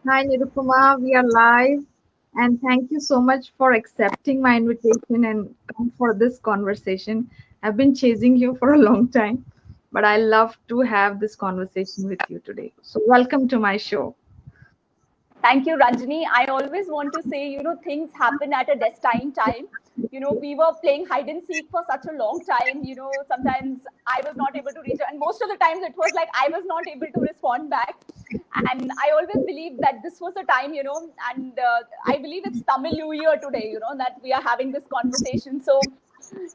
Hi, Nirupama. We are live, and thank you so much for accepting my invitation and come for this conversation. I've been chasing you for a long time, but I love to have this conversation with you today. So, welcome to my show. Thank you, Ranjini. I always want to say, things happen at a destined time. We were playing hide and seek for such a long time. Sometimes I was not able to reach, and most of the times it was like I was not able to respond back. And I always believed that this was the time, and I believe it's Tamil New Year today, that we are having this conversation. So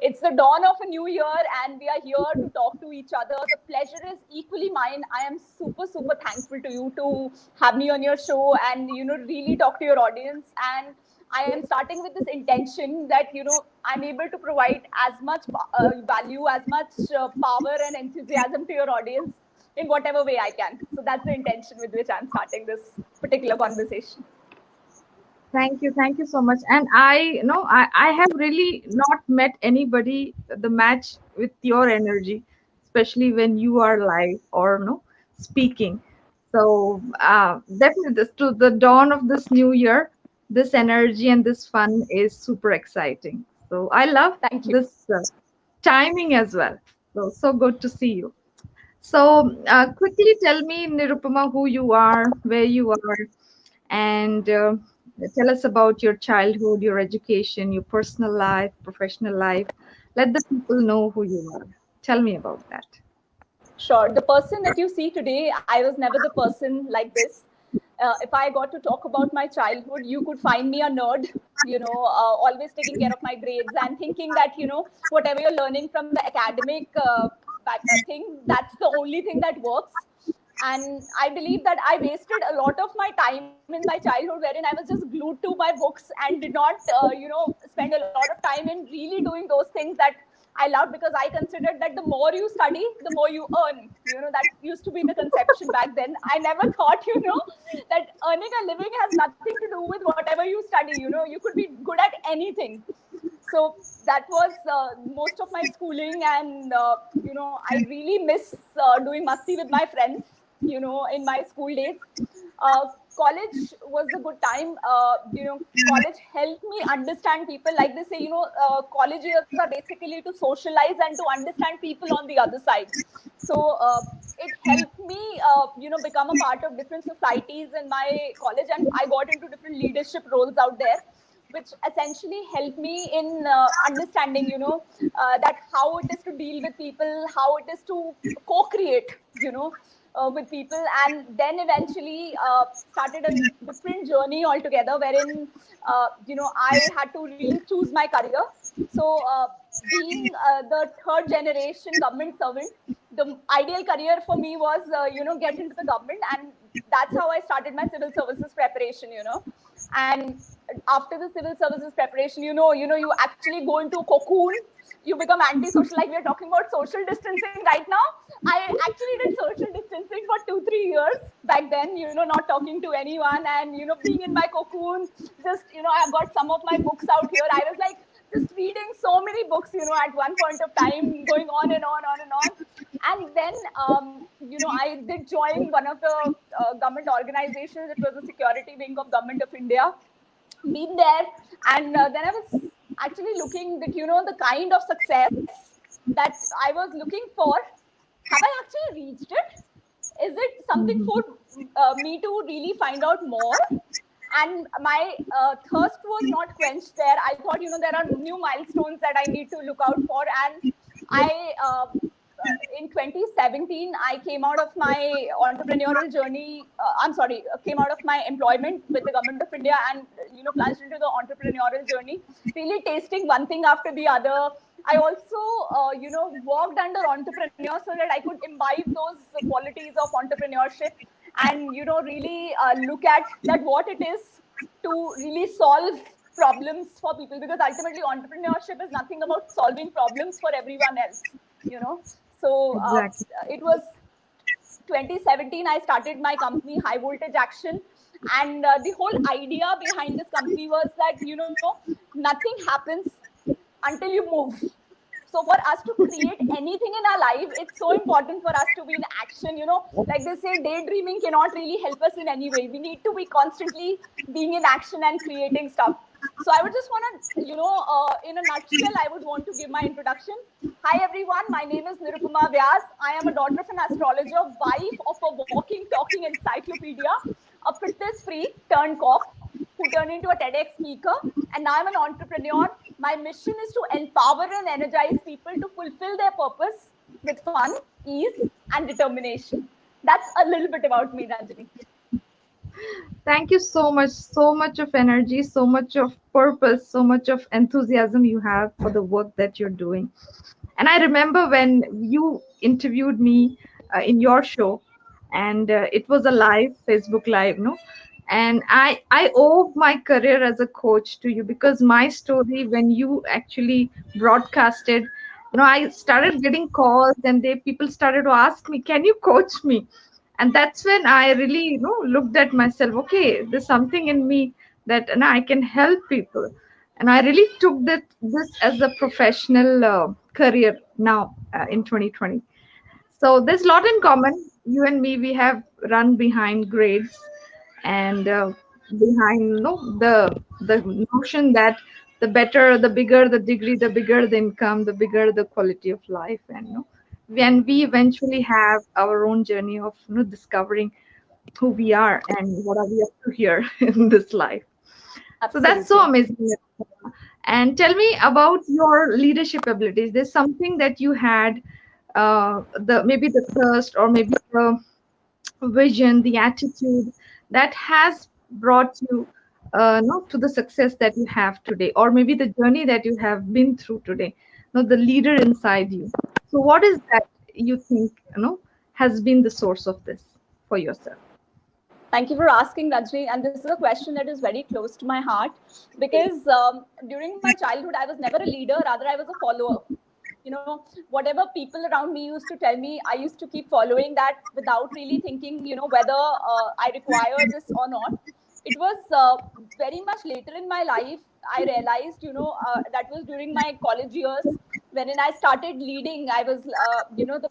it's the dawn of a new year, and we are here to talk to each other. The pleasure is equally mine. I am super, super thankful to you to have me on your show and, really talk to your audience. And I am starting with this intention that, I'm able to provide as much value, as much power and enthusiasm to your audience in whatever way I can. So that's the intention with which I'm starting this particular conversation. Thank you so much. And I have really not met anybody the match with your energy, especially when you are live or no speaking. So definitely, this to the dawn of this new year, this energy and this fun is super exciting. So I love Thank you. this timing as well. So good to see you. So quickly tell me, Nirupama, who you are, where you are, and tell us about your childhood, your education, your personal life, professional life. Let the people know who you are. Tell me about that. Sure. The person that you see today, I was never the person like this. If I got to talk about my childhood, you could find me a nerd, always taking care of my grades and thinking that, whatever you're learning from the academic thing, that's the only thing that works. And I believe that I wasted a lot of my time in my childhood wherein I was just glued to my books and did not, spend a lot of time in really doing those things that I loved, because I considered that the more you study, the more you earn. That used to be the conception back then. I never thought, that earning a living has nothing to do with whatever you study. You could be good at anything. So that was most of my schooling, and I really miss doing musti with my friends, in my school days. College was a good time. College helped me understand people. Like they say, college years are basically to socialize and to understand people on the other side. So it helped me, become a part of different societies in my college, and I got into different leadership roles out there, which essentially helped me in understanding, that how it is to deal with people, how it is to co-create, with people. And then eventually started a different journey altogether, wherein, I had to really choose my career. So being the third generation government servant, the ideal career for me was, get into the government. And that's how I started my civil services preparation, and after the civil services preparation, you actually go into a cocoon. You become antisocial. Like we are talking about social distancing right now. I actually did social distancing for 2-3 years back then, not talking to anyone, and being in my cocoon. Just, I've got some of my books out here. I was like just reading so many books, at one point of time, going on and on and on. And then, I did join one of the government organizations. It was a security wing of Government of India. Been there, and then I was actually looking that, the kind of success that I was looking for, have I actually reached it? Is it something Mhm. for me to really find out more? And my thirst was not quenched there. I thought, there are new milestones that I need to look out for. And I in 2017, I came out of my entrepreneurial journey. I'm sorry, came out of my employment with the Government of India, and plunged into the entrepreneurial journey, really tasting one thing after the other. I also, worked under entrepreneurs so that I could imbibe those qualities of entrepreneurship, and really look at that what it is to really solve problems for people, because ultimately entrepreneurship is nothing about solving problems for everyone else, you know so Exactly. it was 2017 I started my company High Voltage Action. And the whole idea behind this company was that, nothing happens until you move. So for us to create anything in our life, it's so important for us to be in action. Like they say, daydreaming cannot really help us in any way. We need to be constantly being in action and creating stuff. So I would just want to, in a nutshell, I would want to give my introduction. Hi everyone, my name is Nirupama Vyas. I am a daughter of an astrologer, wife of a walking, talking encyclopedia, a fitness freak turned cop who turned into a TEDx speaker, and now I'm an entrepreneur. My mission is to empower and energize people to fulfill their purpose with fun, ease, and determination. That's a little bit about me, Ranjini. Thank you so much. So much of energy, so much of purpose, so much of enthusiasm you have for the work that you're doing. And I remember when you interviewed me in your show, and it was a live Facebook Live, no? And I owe my career as a coach to you, because my story, when you actually broadcasted, I started getting calls, and they people started to ask me, "Can you coach me?" And that's when I really, looked at myself. Okay, there's something in me that I can help people, and I really took this as a professional career now in 2020. So there's a lot in common. You and me, we have run behind grades, and behind, the notion that the better, the bigger the degree, the bigger the income, the bigger the quality of life. And when we eventually have our own journey of discovering who we are and what are we up to here in this life. So that's so Absolutely. amazing. And tell me about your leadership abilities. There's something that you had, the maybe the thirst, or maybe the vision, the attitude that has brought you, to the success that you have today, or maybe the journey that you have been through today. The leader inside you. So, what is that you think, has been the source of this for yourself? Thank you for asking, Rajni. And this is a question that is very close to my heart because during my childhood, I was never a leader, rather, I was a follower. Whatever people around me used to tell me, I used to keep following that without really thinking, whether I require this or not. It was very much later in my life I realized, that was during my college years when I started leading. I was, the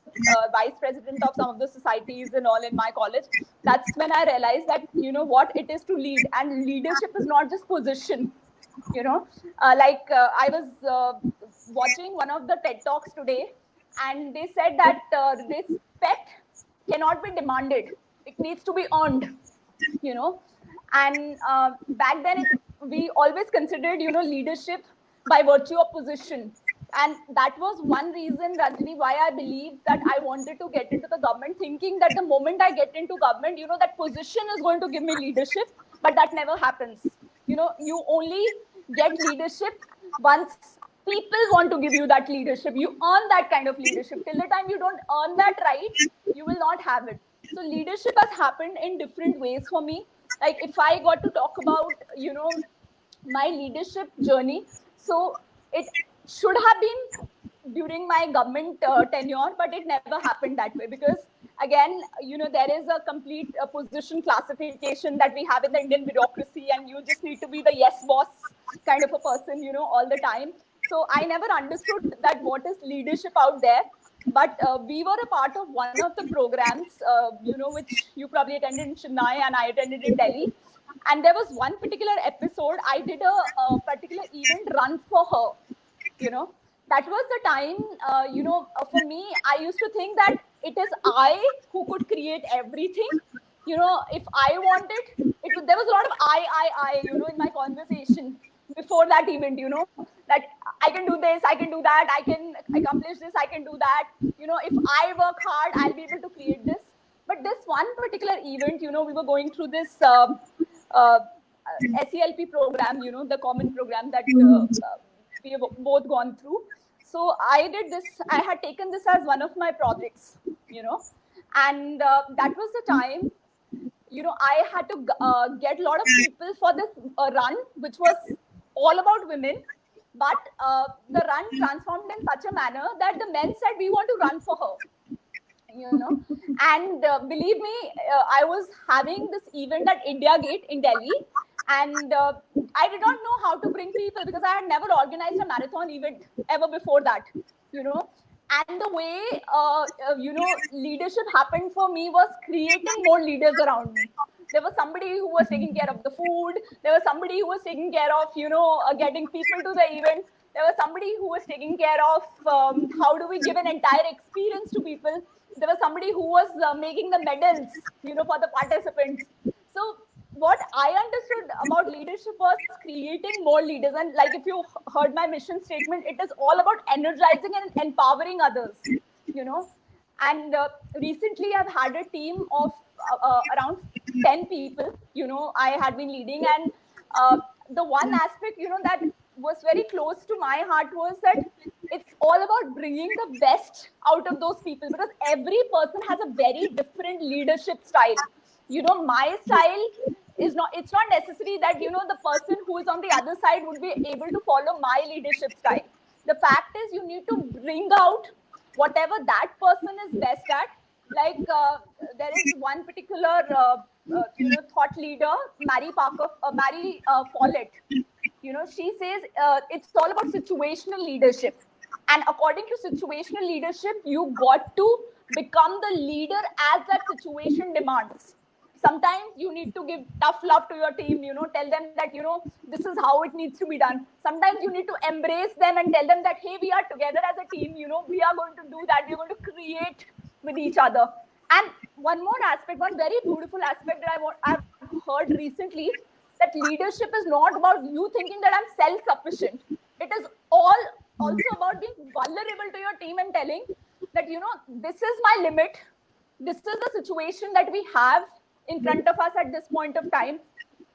vice president of some of the societies and all in my college. That's when I realized that, what it is to lead, and leadership is not just position. I was watching one of the TED Talks today, and they said that respect cannot be demanded; it needs to be earned. You know, and back then we always considered leadership by virtue of position, and that was one reason, Ranjini, why I believed that I wanted to get into the government, thinking that the moment I get into government, that position is going to give me leadership, but that never happens. You only get leadership once people want to give you that leadership. You earn that kind of leadership. Till the time you don't earn that right, you will not have it. So leadership has happened in different ways for me. Like if I got to talk about my leadership journey, so it should have been during my government tenure, but it never happened that way because again, there is a complete position classification that we have in the Indian bureaucracy, and you just need to be the yes boss kind of a person, all the time. So I never understood that what is leadership out there. But we were a part of one of the programs, which you probably attended in Chennai and I attended in Delhi. And there was one particular episode, I did a particular event run for her. You know, that was the time, for me, I used to think that it is I who could create everything. If I wanted, there was a lot of I, in my conversation before that event, that I can do this, I can do that, I can accomplish this, I can do that. If I work hard, I'll be able to create this. But this one particular event, we were going through this uh, SELP program, the common program that we have both gone through. So I did this, I had taken this as one of my projects, and that was the time, I had to get a lot of people for this run, which was all about women. But the run transformed in such a manner that the men said, we want to run for her. And believe me, I was having this event at India Gate in Delhi, and I did not know how to bring people because I had never organized a marathon event ever before that. you know. And the way leadership happened for me was creating more leaders around me. There was somebody who was taking care of the food, there was somebody who was taking care of getting people to the event, there was somebody who was taking care of how do we give an entire experience to people, there was somebody who was making the medals for the participants. So what I understood about leadership was creating more leaders. And like, if you heard my mission statement, it is all about energizing and empowering others, you know. And recently I've had a team of around 10 people, I had been leading. And the one aspect, that was very close to my heart was that it's all about bringing the best out of those people, because every person has a very different leadership style. My style is not, it's not necessary that the person who is on the other side would be able to follow my leadership style. The fact is, you need to bring out whatever that person is best at. Like there is one particular thought leader, Mary Follett. She says it's all about situational leadership. And according to situational leadership, you got to become the leader as that situation demands. Sometimes you need to give tough love to your team, tell them that this is how it needs to be done. Sometimes you need to embrace them and tell them that, hey, we are together as a team, we are going to do that, we're going to create with each other. And one more aspect, one very beautiful aspect that I've heard recently, that leadership is not about you thinking that I'm self-sufficient. It is all also about being vulnerable to your team and telling that this is my limit, this is the situation that we have in front of us at this point of time,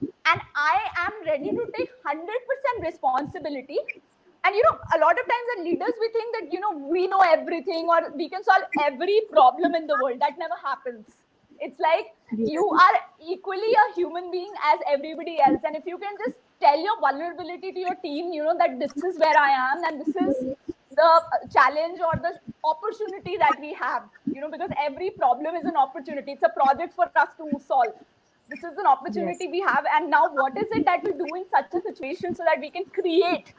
and I am ready to take 100% responsibility. And a lot of times as leaders, we think that we know everything or we can solve every problem in the world. That never happens. It's like you are equally a human being as everybody else, and if you can just tell your vulnerability to your team, that this is where I am and this is the challenge or the opportunity that we have, because every problem is an opportunity. It's a project for us to solve. This is an opportunity we have, and now what is it that we do in such a situation so that we can create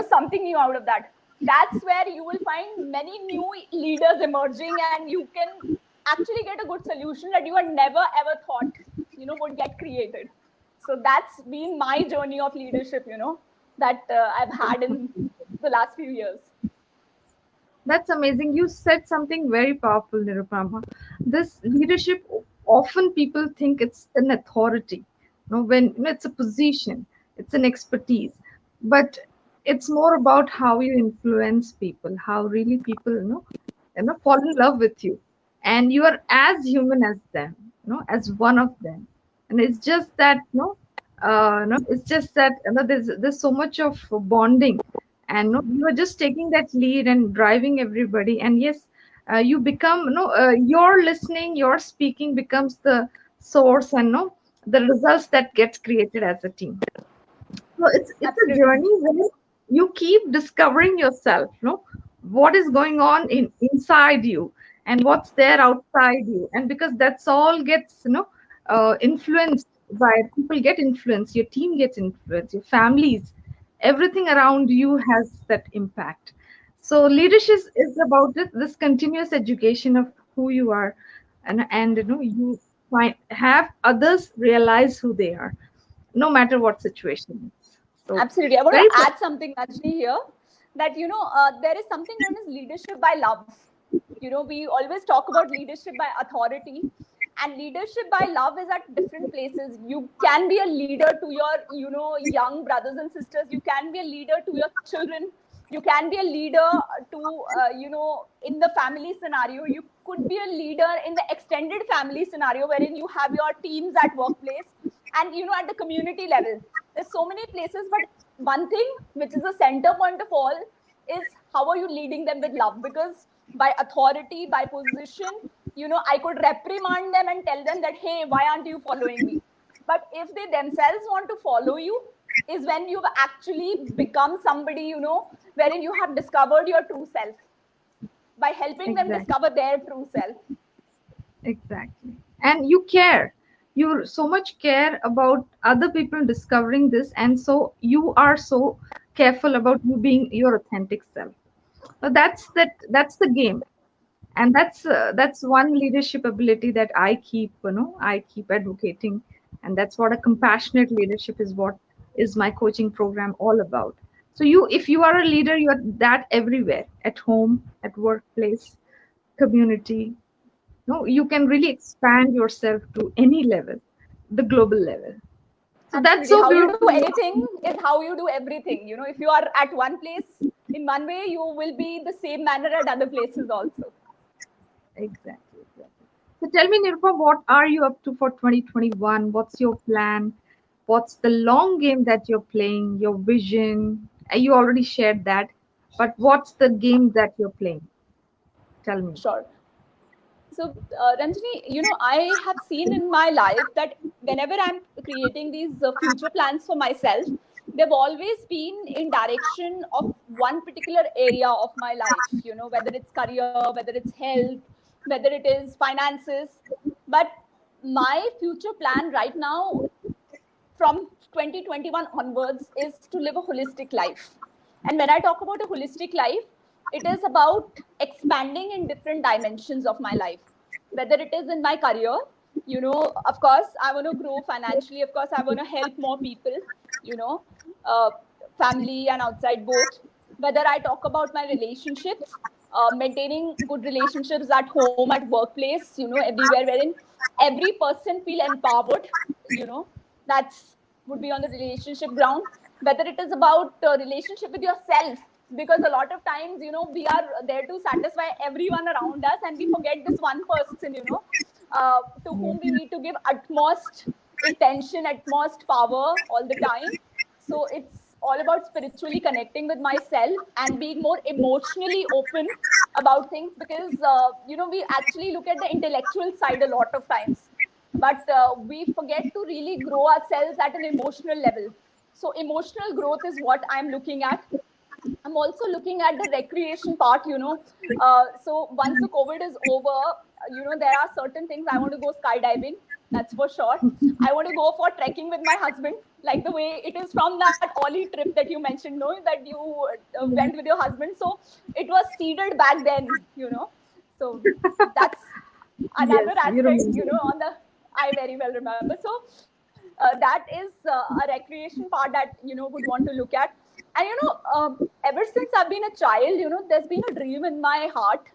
something new out of that. That's where you will find many new leaders emerging, and you can actually get a good solution that you had never ever thought would get created. So that's been my journey of leadership, that I've had in the last few years. That's amazing. You said something very powerful, Nirupama. This leadership, often people think it's an authority. When it's a position, it's an expertise. But it's more about how you influence people, how really people, fall in love with you. And you are as human as them, as one of them. And it's just that, it's just that there's so much of bonding, and you are just taking that lead and driving everybody. And yes, you become your listening, your speaking becomes the source, and the results that gets created as a team. So it's a journey where you keep discovering yourself, what is going on inside you and what's there outside you. And because that's all gets influenced by people, get influenced, your team gets influenced, your families, everything around you has that impact. So leadership is about this continuous education of who you are, and you have others realize who they are, no matter what situation is. So absolutely. I want very to add something, Ranjini, here, that there is something known as leadership by love. We always talk about leadership by authority, and leadership by love is at different places. You can be a leader to your young brothers and sisters. You can be a leader to your children. You can be a leader to in the family scenario. You could be a leader in the extended family scenario, wherein you have your teams at workplace, and at the community level. There's so many places, but one thing which is the center point of all is how are you leading them with love? Because by authority, by position, I could reprimand them and tell them that, hey, why aren't you following me? But if they themselves want to follow you, is when you've actually become somebody, wherein you have discovered your true self by helping them discover their true self. Exactly. And you care. You so much care about other people discovering this, and so you are so careful about you being your authentic self. So that's the game, and that's one leadership ability that I keep, I keep advocating, and that's what a compassionate leadership is. What is my coaching program all about? So if you are a leader, you're that everywhere, at home, at workplace, community. No, you can really expand yourself to any level, the global level. So that's Absolutely. so How you do beautiful. anything is how you do everything. You know, if you are at one place in one way, you will be the same manner at other places also. Exactly, exactly. So tell me, Nirupa, what are you up to for 2021? What's your plan? What's the long game that you're playing? Your vision? You already shared that, but what's the game that you're playing? Tell me. Sure. So, Ranjini, you know, I have seen in my life that whenever I'm creating these future plans for myself, they've always been in direction of one particular area of my life, you know, whether it's career, whether it's health, whether it is finances. But my future plan right now from 2021 onwards is to live a holistic life. And when I talk about a holistic life, it is about expanding in different dimensions of my life, whether it is in my career, you know, of course, I want to grow financially, of course, I want to help more people, you know, uh, family and outside both. Whether I talk about my relationships, maintaining good relationships at home, at workplace, you know, everywhere, wherein every person feel empowered, you know, that's would be on the relationship ground. Whether it is about relationship with yourself, because a lot of times, you know, we are there to satisfy everyone around us and we forget this one person, you know, to Yeah. whom we need to give utmost attention, utmost power all the time. So it's all about spiritually connecting with myself and being more emotionally open about things, because you know, we actually look at the intellectual side a lot of times, but we forget to really grow ourselves at an emotional level. So emotional growth is what I'm looking at. I'm also looking at the recreation part, you know. So once the COVID is over, you know, there are certain things. I want to go skydiving, that's for sure. I want to go for trekking with my husband, like the way it is from that Ollie trip that you mentioned, no, that you went with your husband. So it was seeded back then, you know. So that's Yes, another you aspect, you remember. know, on the I very well remember. So that is a recreation part that, you know, would want to look at. And you know, ever since I've been a child, you know, there's been a dream in my heart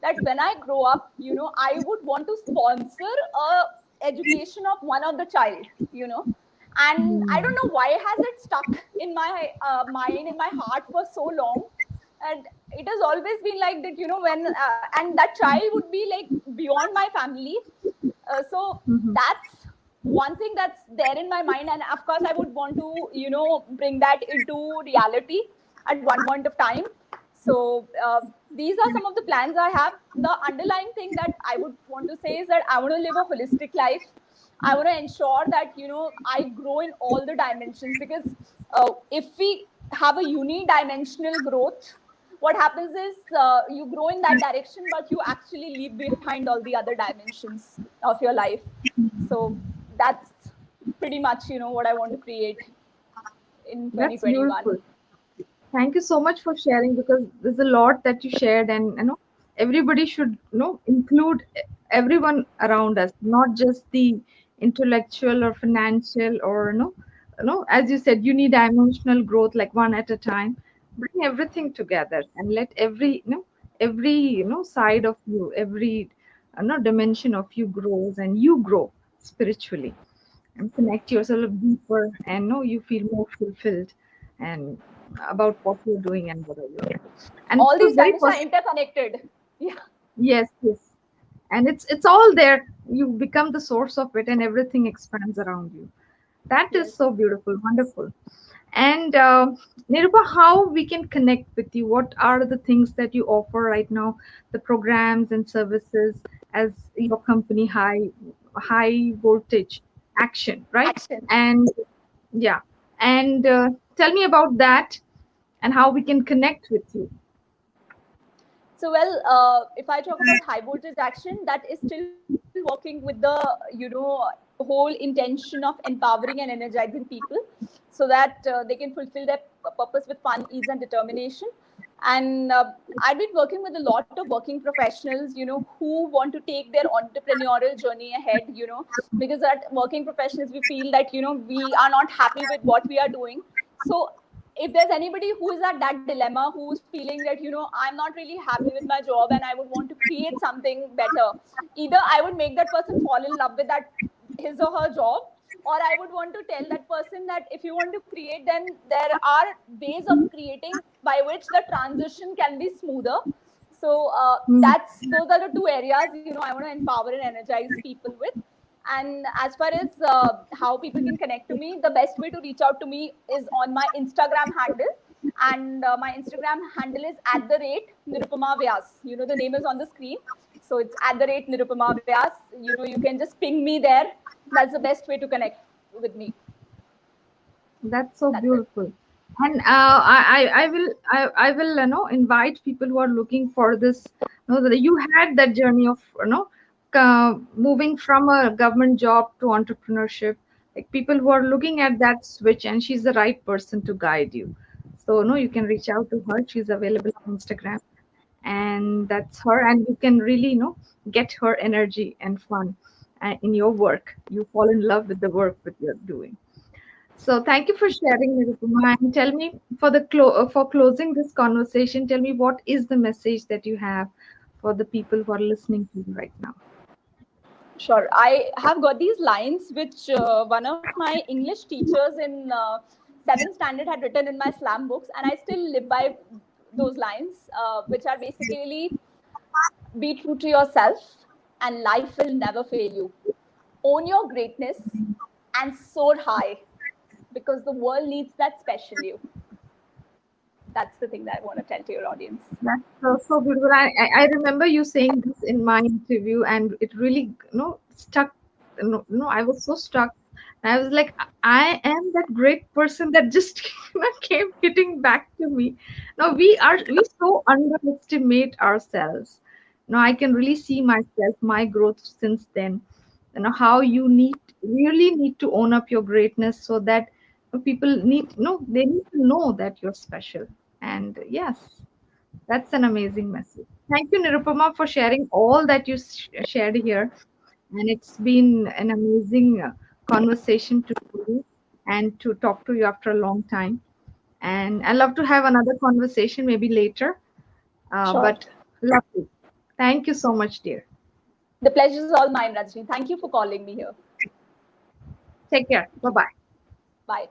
that when I grow up, you know, I would want to sponsor a education of one of the child, you know. And I don't know why has it stuck in my mind, in my heart for so long. And it has always been like that, you know, when and that child would be like beyond my family. So Mhm. that's one thing that's there in my mind, and of course I would want to, you know, bring that into reality at one point of time. So these are some of the plans I have. The underlying thing that I would want to say is that I want to live a holistic life. I want to ensure that, you know, I grow in all the dimensions, because if we have a unidimensional growth, what happens is you grow in that direction, but you actually leave behind all the other dimensions of your life. So that's pretty much, you know, what I want to create in That's 2021. beautiful. Thank you so much for sharing, because there's a lot that you shared, and everybody should include everyone around us, not just the intellectual or financial, or as you said, unidimensional growth, like one at a time. Bring everything together and let every side of you, every dimension of you grows, and you grow spiritually and connect yourself deeper, and know you feel more fulfilled and about what you're doing and what are you doing. And All this these is very dimensions are personal. interconnected. Yeah. Yes, yes. And it's all there. You become the source of it, and everything expands around you. That is Yes. so beautiful, wonderful. And Nirupa, how we can connect with you? What are the things that you offer right now? The programs and services as your company, high voltage action, right? Action. And yeah, and tell me about that and how we can connect with you. So, well, if I talk about high voltage action, that is still working with the, you know, whole intention of empowering and energizing people so that they can fulfill their purpose with fun, ease, and determination. And I've been working with a lot of working professionals, who want to take their entrepreneurial journey ahead, because at working professionals, we feel that, we are not happy with what we are doing. So if there's anybody who is at that dilemma, who's feeling that, I'm not really happy with my job and I would want to create something better, either I would make that person fall in love with that, his or her job, or I would want to tell that person that if you want to create, then there are ways of creating by which the transition can be smoother. So Mm. that's those are the two areas, I want to empower and energize people with. And as far as how people can connect to me, the best way to reach out to me is on my Instagram handle. And my Instagram handle is @Nirupama Vyas. The name is on the screen. So it's @Nirupama Vyas. You can just ping me there. That's the best way to connect with me. That's so That's it. beautiful. And I will invite people who are looking for this. That you had that journey of moving from a government job to entrepreneurship. Like people who are looking at that switch, and she's the right person to guide you. So no, you can reach out to her. She's available on Instagram, and that's her. And you can really get her energy and fun in your work. You fall in love with the work that you're doing. So thank you for sharing, Nirupama. And tell me, for closing this conversation, tell me what is the message that you have for the people who are listening to you right now? Sure. I have got these lines which one of my English teachers in 7th standard had written in my slam books, and I still live by those lines, which are basically: be true to yourself, and life will never fail you. Own your greatness and soar high, because the world needs that special you. That's the thing that I want to tell to your audience. That's so beautiful. I remember you saying this in my interview, and it really stuck. No, I was so stuck. I was like, I am that great person that just came hitting back to me. Now we so underestimate ourselves. Now I can really see myself, my growth since then. How you really need to own up your greatness so that people they need to know that you're special. And yes, that's an amazing message. Thank you, Nirupama, for sharing all that you shared here. And it's been an amazing conversation to do and to talk to you after a long time. And I love to have another conversation maybe later. Sure. But lovely. Thank you so much, dear. The pleasure is all mine, Ranjini. Thank you for calling me here. Take care. Bye bye. Bye.